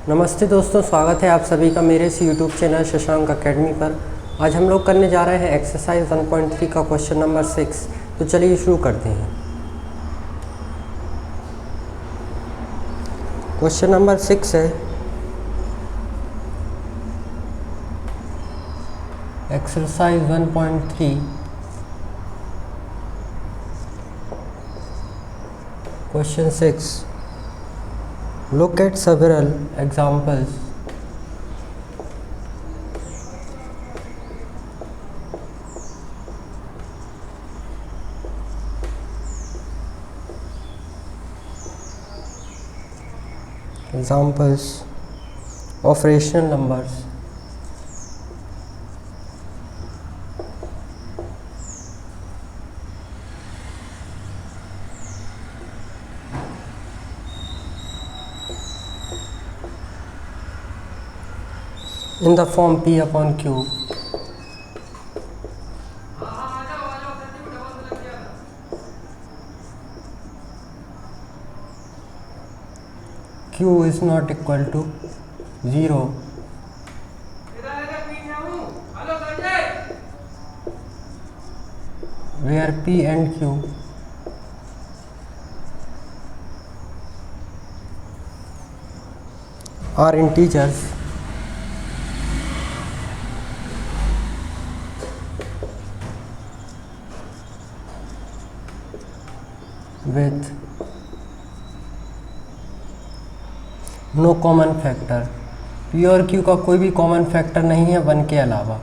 नमस्ते दोस्तों, स्वागत है आप सभी का मेरे इस यूट्यूब चैनल शशांक अकेडमी पर। आज हम लोग करने जा रहे हैं एक्सरसाइज 1.3 का क्वेश्चन नंबर 6। तो चलिए शुरू करते हैं। क्वेश्चन नंबर 6 है exercise 1.3 question 6। Look at several examples of rational numbers. In the form P upon Q. Q is not equal to 0 where P and Q are integers with no common factor. P और Q का कोई भी common factor नहीं है 1 के अलावा,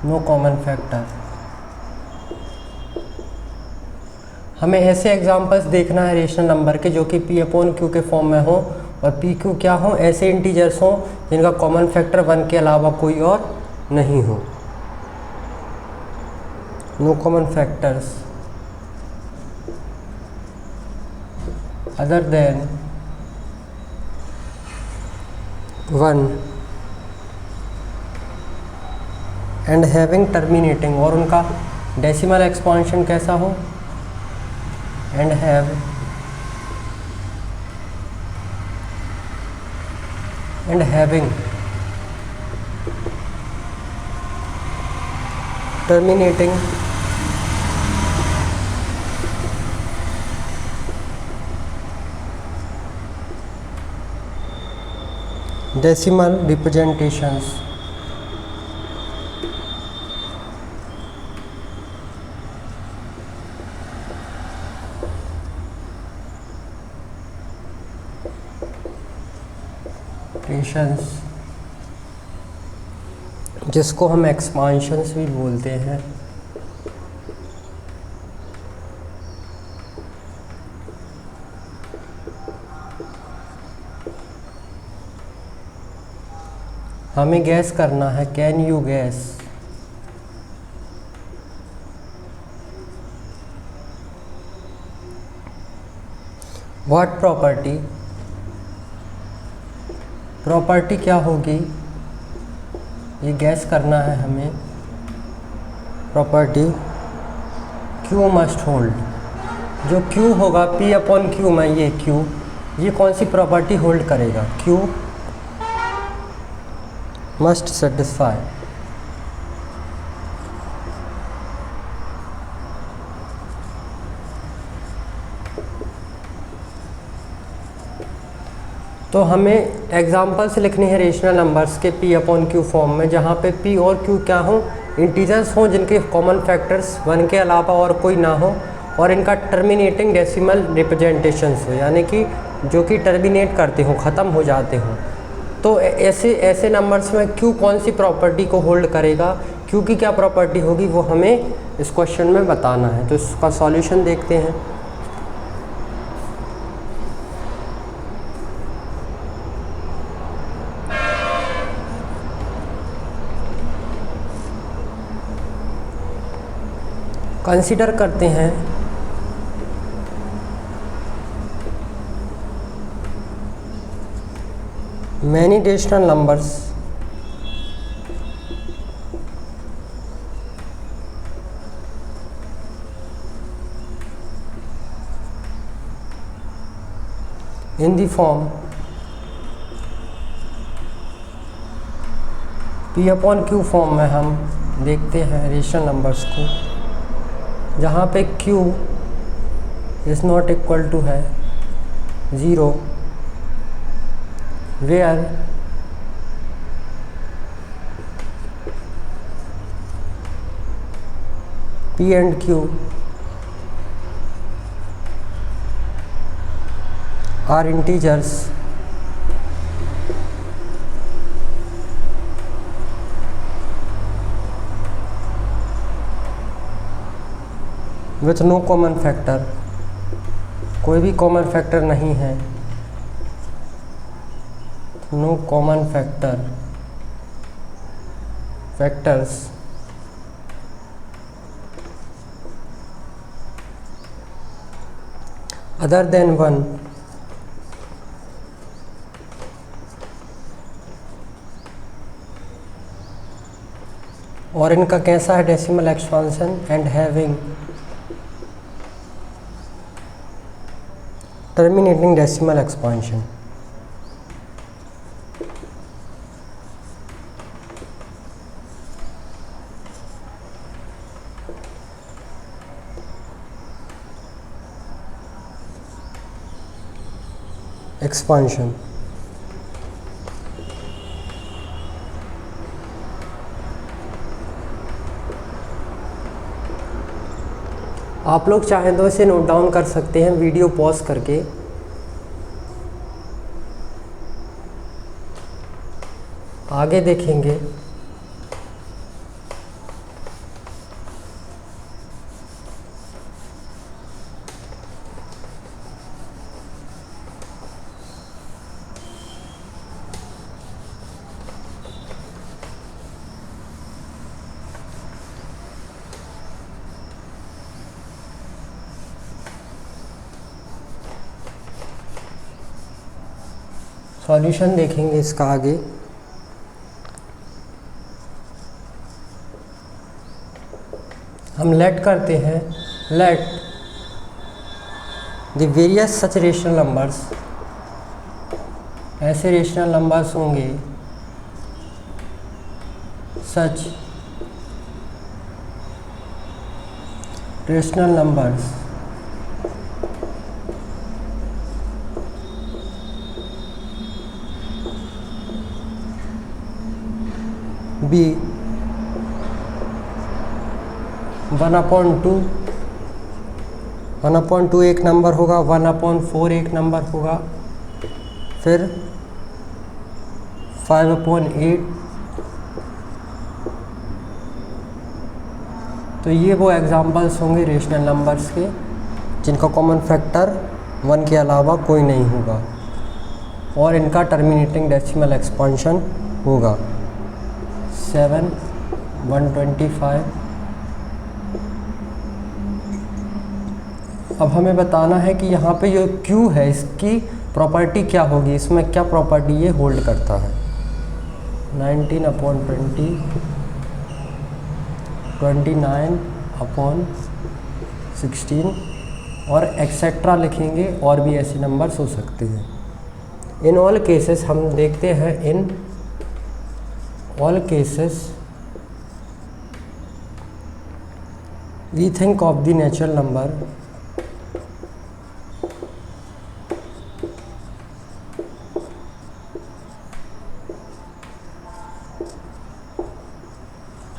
no common factor. हमें ऐसे एग्जांपल्स देखना है रेशनल नंबर के जो कि पी अपॉन क्यू के फॉर्म में हो और पी क्यू क्या हो, ऐसे इंटीजर्स हो जिनका कॉमन फैक्टर 1 के अलावा कोई और नहीं हो। No common factors other than 1 and having terminating, और उनका डेसिमल एक्सपांशन कैसा हो, and having terminating decimal representations। जिसको हम एक्सपांशंस भी बोलते हैं। हमें गैस करना है, can you gas what property, property क्या होगी, ये गैस करना है हमें। प्रॉपर्टी क्यू मस्ट होल्ड, जो क्यू होगा पी अपॉन क्यू में, ये क्यू, ये कौन सी प्रॉपर्टी होल्ड करेगा, क्यू must satisfy तो हमें एग्जांपल्स लिखने हैं रेशनल नंबर्स के पी अपॉन क्यू फॉर्म में, जहाँ पे पी और क्यू क्या हो, इंटीजर्स हों जिनके कॉमन फैक्टर्स 1 के अलावा और कोई ना हो, और इनका टर्मिनेटिंग डेसिमल रिप्रेजेंटेशंस हो, यानी कि जो कि टर्मिनेट करते हो, ख़त्म हो जाते हो। तो ऐसे नंबर्स में क्यू कौन सी प्रॉपर्टी को होल्ड करेगा, क्यू की क्या प्रॉपर्टी होगी, वो हमें इस क्वेश्चन में बताना है। तो इसका सॉल्यूशन देखते हैं। कंसीडर करते हैं many rational numbers in the form P upon Q form में हम देखते हैं रेशनल नंबर्स को, जहाँ पे Q is not equal to है 0, where P and Q are integers with no common factor, कोई भी कॉमन फैक्टर नहीं है, no common factors other than 1, और इनका कैसा है decimal expansion and having terminating decimal expansion. Expansion आप लोग चाहें तो इसे नोट डाउन कर सकते हैं वीडियो पॉज करके। आगे देखेंगे। सॉल्यूशन देखेंगे इसका आगे। हम लेट करते हैं, let the various such rational numbers, ऐसे रेशनल नंबर्स होंगे सच रेशनल नंबर्स बी 1/2, 1/2 एक नंबर होगा, 1/4 एक नंबर होगा, फिर 5/8। तो ये वो एग्जांपल्स होंगे रेशनल नंबर्स के जिनका कॉमन फैक्टर 1 के अलावा कोई नहीं होगा और इनका टर्मिनेटिंग डेसिमल एक्सपांशन होगा 7, 125। अब हमें बताना है कि यहाँ पे जो Q है इसकी प्रॉपर्टी क्या होगी, इसमें क्या प्रॉपर्टी ये होल्ड करता है। 19/20, 29/16 और एक्सेट्रा लिखेंगे, और भी ऐसे नंबर्स हो सकते हैं। इन ऑल केसेस हम देखते हैं, इन all cases we think of the natural number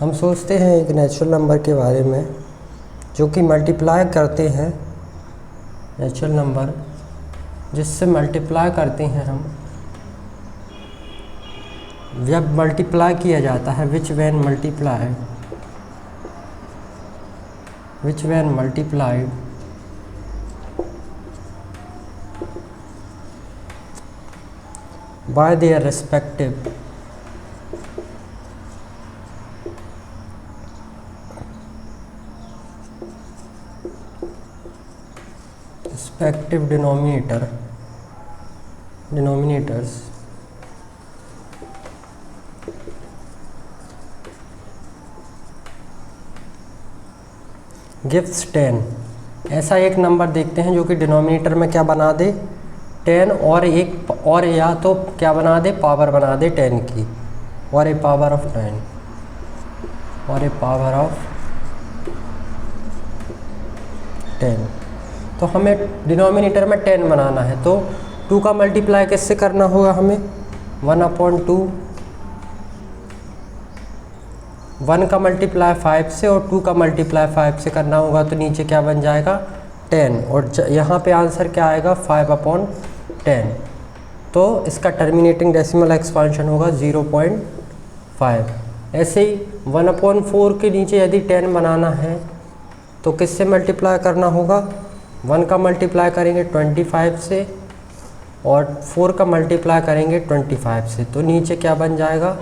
हम सोचते हैं एक नेचुरल नंबर के बारे में जो कि मल्टीप्लाई करते हैं, नेचुरल नंबर जिससे मल्टीप्लाई करते हैं हम, जब मल्टीप्लाई किया जाता है, विच when multiplied by their respective denominators gives 10। ऐसा एक नंबर देखते हैं जो कि डिनोमिनेटर में क्या बना दे, 10, और एक और या तो क्या बना दे, पावर बना दे 10 की। और ए पावर ऑफ 10 और ए पावर ऑफ 10। तो हमें डिनोमिनेटर में 10 बनाना है, तो 2 का मल्टीप्लाई किससे करना होगा हमें? 1/2, 1 का मल्टीप्लाई 5 से और 2 का मल्टीप्लाई 5 से करना होगा। तो नीचे क्या बन जाएगा? 10, और यहाँ पे आंसर क्या आएगा? 5/10। तो इसका टर्मिनेटिंग डेसिमल एक्सपांशन होगा 0.5। ऐसे ही 1/4 के नीचे यदि 10 बनाना है तो किससे मल्टीप्लाई करना होगा? 1 का मल्टीप्लाई करेंगे 25 से और 4 का मल्टीप्लाई करेंगे 25 से। तो नीचे क्या बन जाएगा?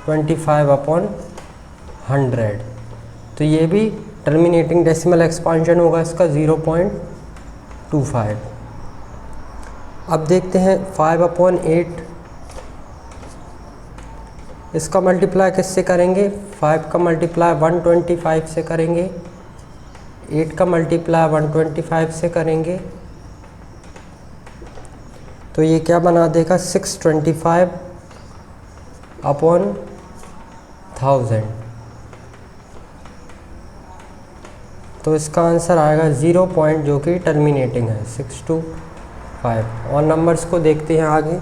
25/100। तो ये भी टर्मिनेटिंग डेसिमल एक्सपांशन होगा इसका 0.25। अब देखते हैं 5/8, इसका मल्टीप्लाई किससे करेंगे? 5 का मल्टीप्लाई 125 से करेंगे, 8 का मल्टीप्लाई 125 से करेंगे। तो ये क्या बना देगा? 625/1000। तो इसका आंसर आएगा 0 पॉइंट, जो कि टर्मिनेटिंग है 625। और नंबर्स को देखते हैं आगे।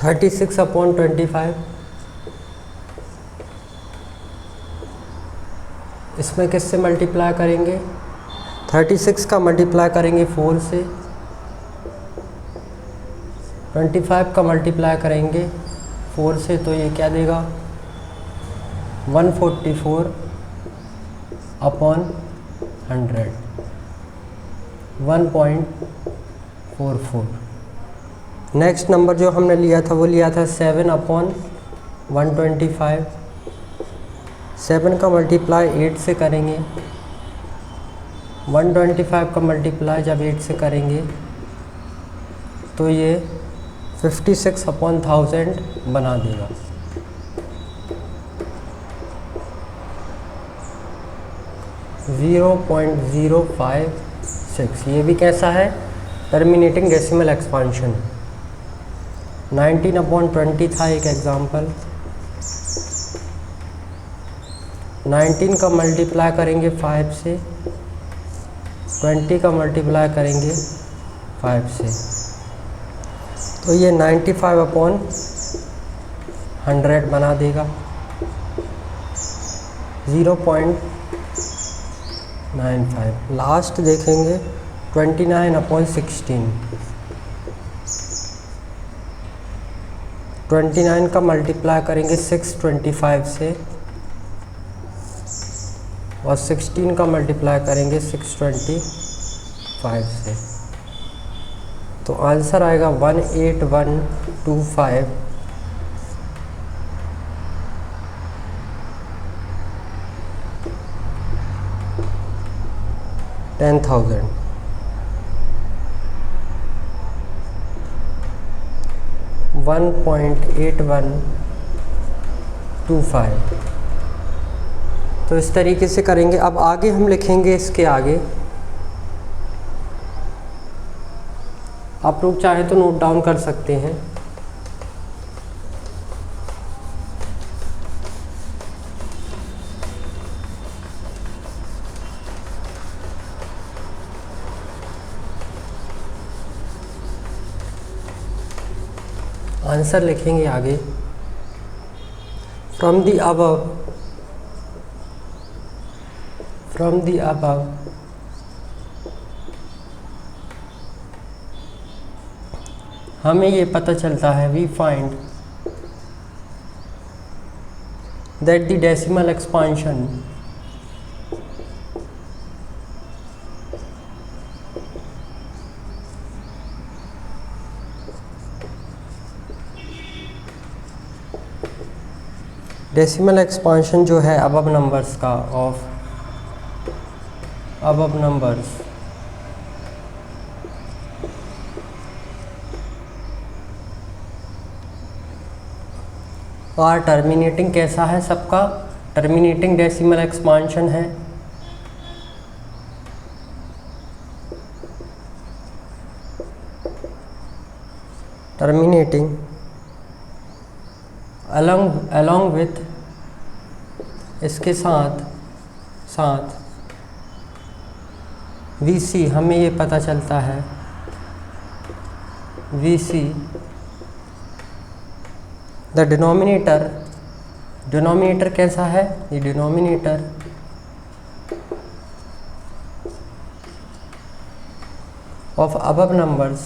है 36/25। इसमें किससे मल्टीप्लाई करेंगे? 36 का मल्टीप्लाई करेंगे 4 से, 25 का मल्टीप्लाई करेंगे 4 से। तो ये क्या देगा? 144/100, 1.44। नेक्स्ट नंबर जो हमने लिया था वो लिया था 7/125। 7 का मल्टीप्लाई 8 से करेंगे, 125 का मल्टीप्लाई जब 8 से करेंगे तो ये 56/1000 बना देगा। (0.056). ये भी कैसा है? Terminating decimal expansion. 19/20 था एक एग्जाम्पल। 19 का मल्टीप्लाई करेंगे 5 से, 20 का मल्टीप्लाई करेंगे 5 से। तो ये 95/100 बना देगा। 0.95। लास्ट देखेंगे 29/16। 29 का मल्टीप्लाई करेंगे 625 से और 16 का मल्टीप्लाई करेंगे 625 से। तो आंसर आएगा 18125 10,000। (1.8125). तो इस तरीके से करेंगे। अब आगे हम लिखेंगे इसके आगे। आप लोग चाहे तो नोट डाउन कर सकते हैं। आंसर लिखेंगे आगे। फ्रॉम द above हमें ये पता चलता है, we find that the decimal expansion decimal expansion जो है अबव नंबर्स का ऑफ अबव नंबर्स और टर्मिनेटिंग कैसा है सबका? टर्मिनेटिंग डेसिमल एक्सपांशन है। टर्मिनेटिंग along with इसके साथ VC, हमें ये पता चलता है VC द डिनोमिनेटर कैसा है? ये denominator of above numbers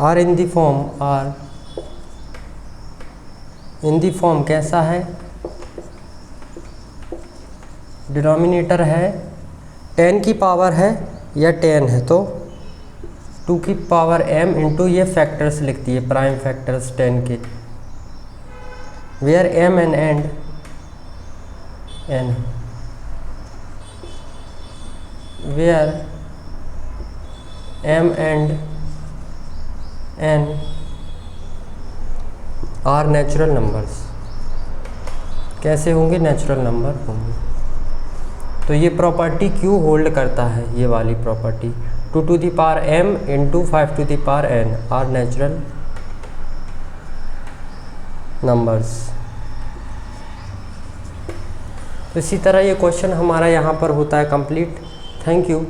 are in the form कैसा है? डिनोमिनेटर है 10 की पावर है या 10 है तो 2 की पावर m इंटू ये फैक्टर्स लिखती है, प्राइम फैक्टर्स 10 के, where m and n where m and n are natural numbers. कैसे होंगे? नेचुरल नंबर होंगे। तो ये प्रॉपर्टी क्यों होल्ड करता है? ये वाली property 2 to the power m into 5 to the power n are natural numbers. तो इसी तरह ये क्वेश्चन हमारा यहाँ पर होता है कंप्लीट। Thank you.